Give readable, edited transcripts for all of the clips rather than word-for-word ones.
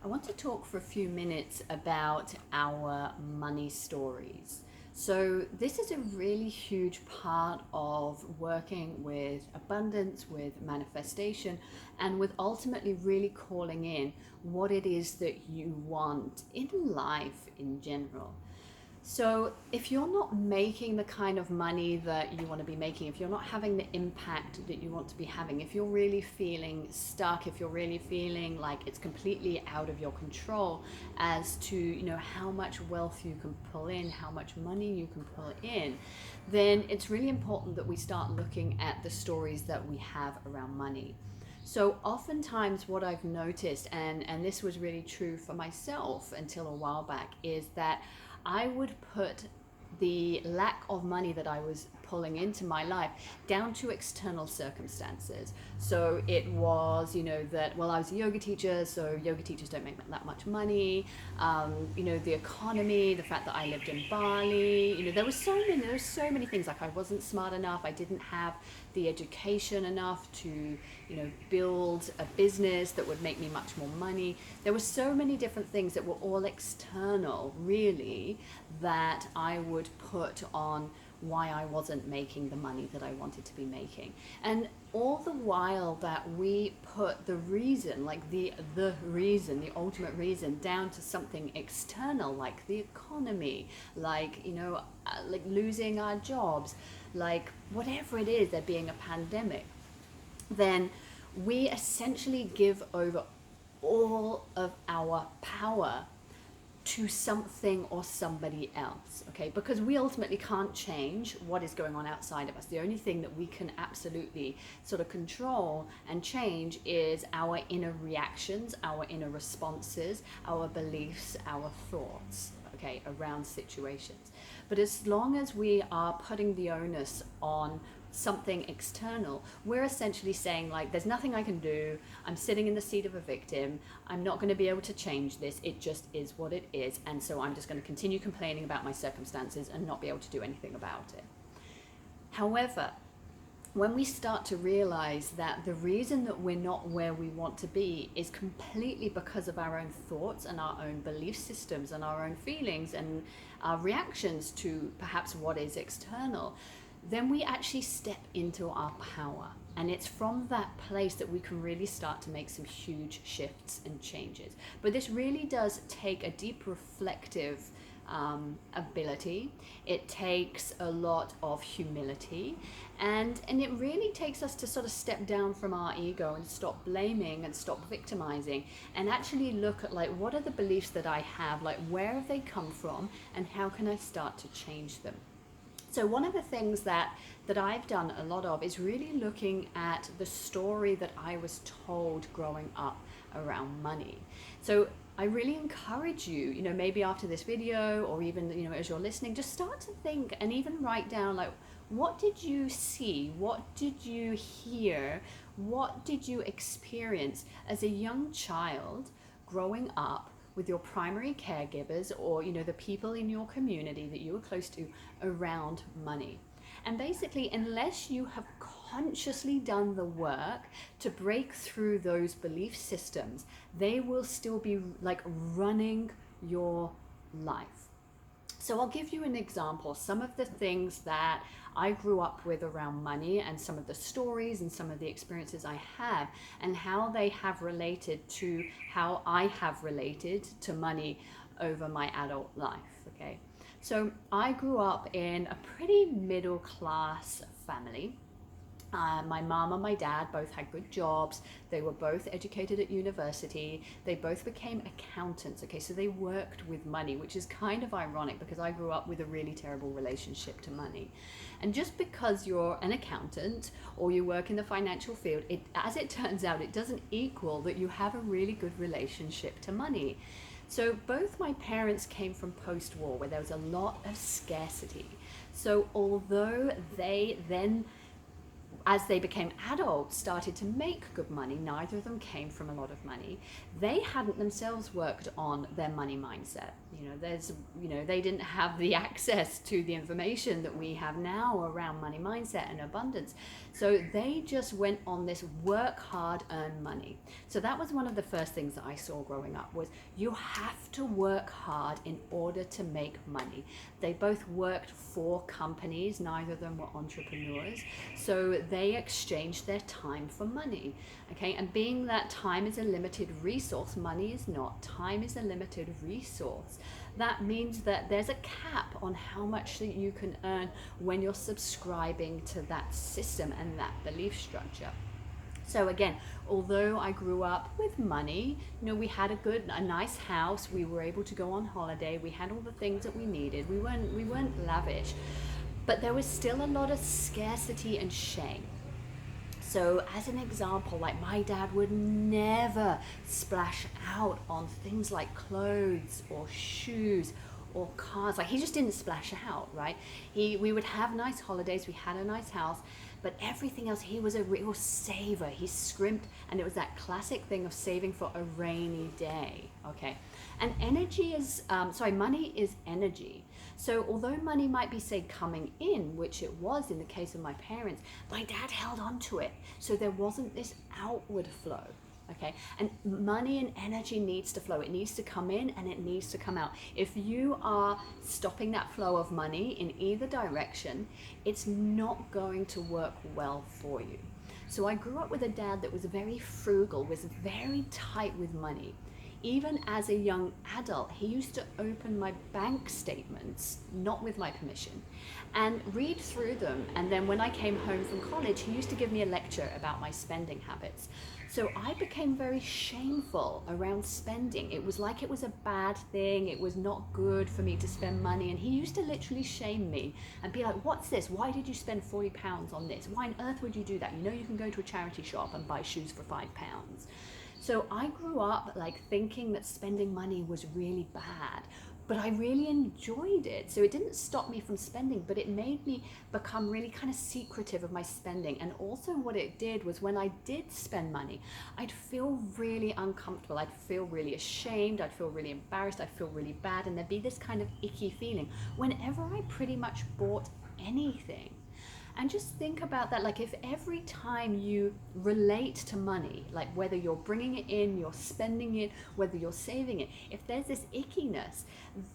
I want to talk for a few minutes about our money stories. So, this is a really huge part of working with abundance, with manifestation, and with ultimately really calling in what it is that you want in life in general. So, if you're not making the kind of money that you want to be making, if you're not having the impact that you want to be having, if you're really feeling stuck, if you're really feeling like it's completely out of your control as to, how much wealth you can pull in, how much money you can pull in, then it's really important that we start looking at the stories that we have around money. So oftentimes what I've noticed, and this was really true for myself until a while back, is that I would put the lack of money that I was pulling into my life down to external circumstances. So it was, that, well, I was a yoga teacher, so yoga teachers don't make that much money. The economy, the fact that I lived in Bali, there were so many things. Like I wasn't smart enough, I didn't have the education enough to, build a business that would make me much more money. There were so many different things that were all external, really, that I would put on why I wasn't making the money that I wanted to be making. And all the while that we put the reason, like the reason, the ultimate reason, down to something external, like the economy, like losing our jobs, like whatever it is, there being a pandemic, then we essentially give over all of our power to something or somebody else, okay? Because we ultimately can't change what is going on outside of us. The only thing that we can absolutely sort of control and change is our inner reactions, our inner responses, our beliefs, our thoughts, okay, around situations. But as long as we are putting the onus on something external, we're essentially saying, like, there's nothing I can do, I'm sitting in the seat of a victim, I'm not going to be able to change this, it just is what it is, and so I'm just going to continue complaining about my circumstances and not be able to do anything about it. However, when we start to realize that the reason that we're not where we want to be is completely because of our own thoughts and our own belief systems and our own feelings and our reactions to perhaps what is external, then we actually step into our power. And it's from that place that we can really start to make some huge shifts and changes. But this really does take a deep reflective ability. It takes a lot of humility, and it really takes us to sort of step down from our ego and stop blaming and stop victimizing, and actually look at, like, what are the beliefs that I have, like where have they come from, and how can I start to change them. So one of the things that I've done a lot of is really looking at the story that I was told growing up around money. So I really encourage you, maybe after this video or even, as you're listening, just start to think and even write down, like, what did you see? What did you hear? What did you experience as a young child growing up with your primary caregivers, or the people in your community that you were close to, around money? And basically, unless you have consciously done the work to break through those belief systems, they will still be like running your life. So I'll give you an example. Some of the things that I grew up with around money, and some of the stories and some of the experiences I have, and how they have related to how I have related to money over my adult life, okay? So I grew up in a pretty middle class family. My mom and my dad both had good jobs. They were both educated at university. They both became accountants. Okay, so they worked with money, which is kind of ironic because I grew up with a really terrible relationship to money. And just because you're an accountant or you work in the financial field, as it turns out, it doesn't equal that you have a really good relationship to money. So both my parents came from post-war, where there was a lot of scarcity. So although they then as they became adults, started to make good money. Neither of them came from a lot of money. They hadn't themselves worked on their money mindset. They didn't have the access to the information that we have now around money mindset and abundance. So they just went on this work hard, earn money. So that was one of the first things that I saw growing up, was you have to work hard in order to make money. They both worked for companies, neither of them were entrepreneurs. So they exchanged their time for money. Okay, and being that time is a limited resource, money is not, time is a limited resource. That means that there's a cap on how much that you can earn when you're subscribing to that system and that belief structure. So again, although I grew up with money, we had a nice house, we were able to go on holiday, we had all the things that we needed, we weren't lavish, but there was still a lot of scarcity and shame. So as an example, like my dad would never splash out on things like clothes or shoes or cars. Like he just didn't splash out, right? We would have nice holidays, we had a nice house, but everything else, he was a real saver. He scrimped, and it was that classic thing of saving for a rainy day, okay? And money is energy. So although money might be, say, coming in, which it was in the case of my parents, my dad held on to it. So there wasn't this outward flow. Okay, and money and energy needs to flow. It needs to come in and it needs to come out. If you are stopping that flow of money in either direction, it's not going to work well for you. So I grew up with a dad that was very frugal, was very tight with money. Even as a young adult, he used to open my bank statements, not with my permission, and read through them. And then when I came home from college, he used to give me a lecture about my spending habits. So I became very shameful around spending. It was like it was a bad thing. It was not good for me to spend money. And he used to literally shame me and be like, what's this? Why did you spend £40 on this? Why on earth would you do that? You can go to a charity shop and buy shoes for £5. So I grew up like thinking that spending money was really bad, but I really enjoyed it. So it didn't stop me from spending, but it made me become really kind of secretive of my spending. And also what it did was when I did spend money, I'd feel really uncomfortable. I'd feel really ashamed. I'd feel really embarrassed. I'd feel really bad. And there'd be this kind of icky feeling whenever I pretty much bought anything. And just think about that, like if every time you relate to money, like whether you're bringing it in, you're spending it, whether you're saving it, if there's this ickiness,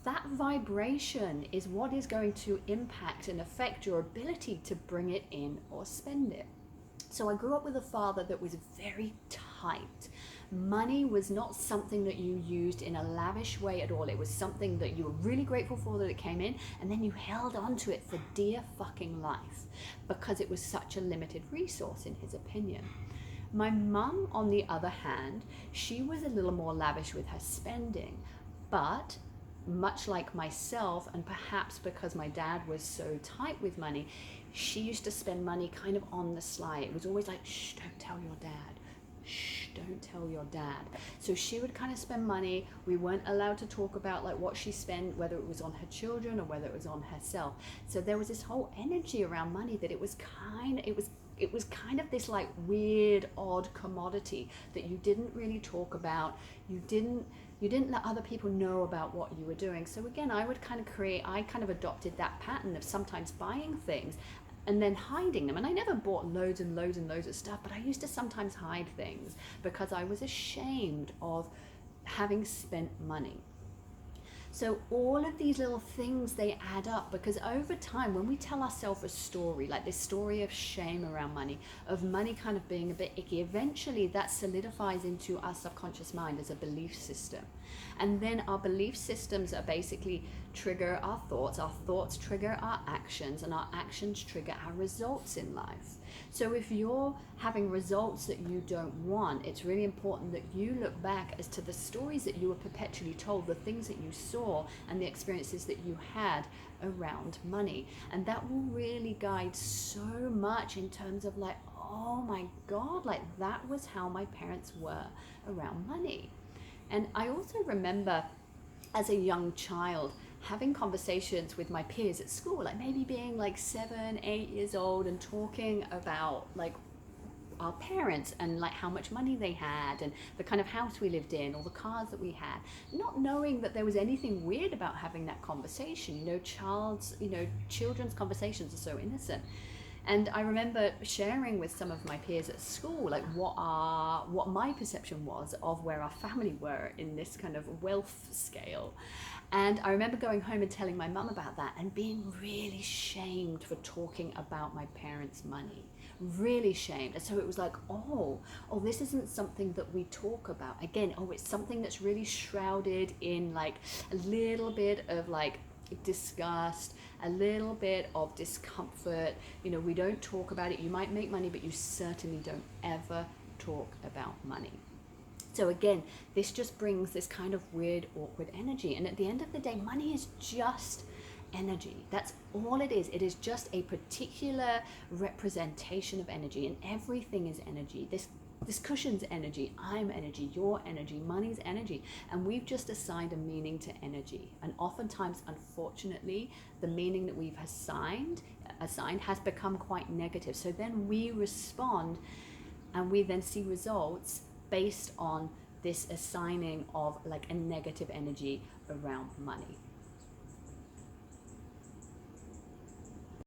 that vibration is what is going to impact and affect your ability to bring it in or spend it. So I grew up with a father that was very tight. Money was not something that you used in a lavish way at all. It was something that you were really grateful for that it came in, and then you held on to it for dear fucking life because it was such a limited resource in his opinion. My mum, on the other hand, she was a little more lavish with her spending, but much like myself, and perhaps because my dad was so tight with money, she used to spend money kind of on the sly. It was always like, shh, don't tell your dad. Shh, don't tell your dad. So she would kind of spend money. We weren't allowed to talk about like what she spent, whether it was on her children or whether it was on herself. So there was this whole energy around money that it was kind of this like weird, odd commodity that you didn't really talk about. You didn't let other people know about what you were doing. So again, I kind of adopted that pattern of sometimes buying things and then hiding them. And I never bought loads and loads and loads of stuff, but I used to sometimes hide things because I was ashamed of having spent money. So all of these little things, they add up, because over time, when we tell ourselves a story, like this story of shame around money, of money kind of being a bit icky, eventually that solidifies into our subconscious mind as a belief system. And then our belief systems are basically trigger our thoughts trigger our actions, and our actions trigger our results in life. So if you're having results that you don't want, it's really important that you look back as to the stories that you were perpetually told, the things that you saw and the experiences that you had around money. And that will really guide so much in terms of like, oh my God, like that was how my parents were around money. And I also remember as a young child having conversations with my peers at school, like maybe being like 7, 8 years old and talking about like our parents and like how much money they had and the kind of house we lived in or the cars that we had, not knowing that there was anything weird about having that conversation. Children's conversations are so innocent. And I remember sharing with some of my peers at school like what my perception was of where our family were in this kind of wealth scale. And I remember going home and telling my mum about that and being really shamed for talking about my parents' money. Really shamed. And so it was like, oh, this isn't something that we talk about. Again, it's something that's really shrouded in like a little bit of like disgust, a little bit of discomfort. We don't talk about it. You might make money, but you certainly don't ever talk about money. So again, this just brings this kind of weird, awkward energy. And at the end of the day, money is just energy. That's all it is. It is just a particular representation of energy, and everything is energy. This cushion's energy, I'm energy, your energy, money's energy, and we've just assigned a meaning to energy. And oftentimes, unfortunately, the meaning that we've assigned has become quite negative. So then we respond, and we then see results based on this assigning of like a negative energy around money.